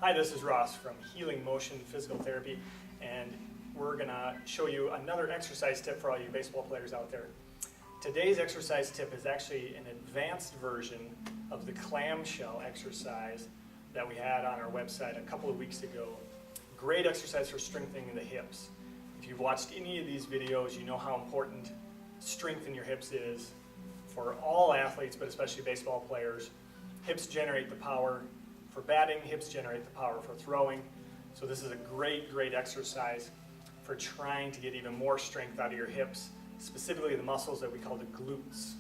Hi, this is Ross from Healing Motion Physical Therapy, and we're going to show you another exercise tip for all you baseball players out there. Today's exercise tip is actually an advanced version of the clamshell exercise that we had on our website a couple of weeks ago. Great exercise for strengthening the hips. If you've watched any of these videos, you know how important strength in your hips is for all athletes, but especially baseball players. Hips generate the power for batting, hips generate the power for throwing. So this is a great exercise for trying to get even more strength out of your hips, specifically the muscles that we call the glutes.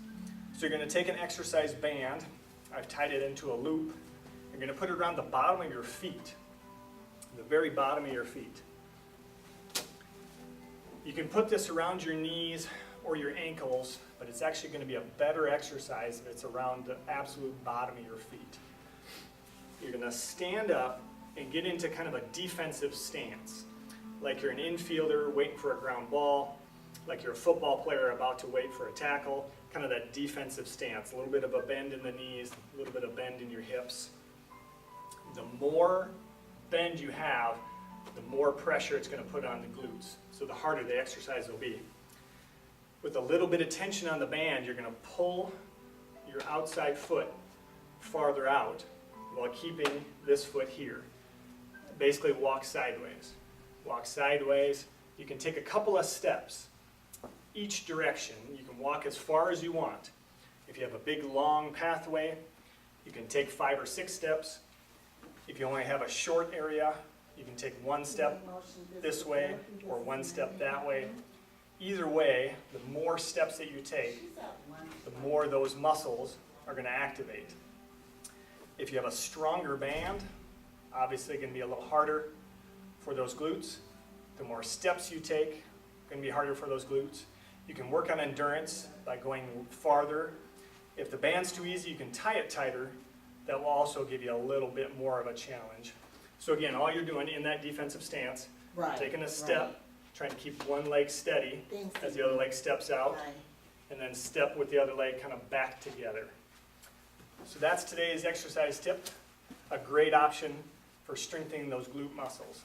So you're going to take an exercise band. I've tied it into a loop. You're going to put it around the bottom of your feet, the very bottom of your feet. You can put this around your knees or your ankles, but it's actually going to be a better exercise if it's around the absolute bottom of your feet. You're going to stand up and get into kind of a defensive stance, like you're an infielder waiting for a ground ball, like you're a football player about to wait for a tackle, kind of that defensive stance, a little bit of a bend in the knees, a little bit of bend in your hips. The more bend you have, the more pressure it's going to put on the glutes, so the harder the exercise will be. With a little bit of tension on the band, you're going to pull your outside foot farther out while keeping this foot here. Basically walk sideways. Walk sideways. You can take a couple of steps each direction. You can walk as far as you want. If you have a big long pathway, you can take 5 or 6 steps. If you only have a short area, you can take 1 step this way or 1 step that way. Either way, the more steps that you take, the more those muscles are going to activate. If you have a stronger band, obviously it's going to be a little harder for those glutes. The more steps you take, it's going to be harder for those glutes. You can work on endurance by going farther. If the band's too easy, you can tie it tighter. That will also give you a little bit more of a challenge. So again, all you're doing in that defensive stance, taking a step, trying to keep one leg steady as the other leg steps out, and then step with the other leg kind of back together. So that's today's exercise tip, a great option for strengthening those glute muscles.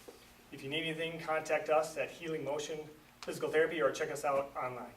If you need anything, contact us at Healing Motion Physical Therapy or check us out online.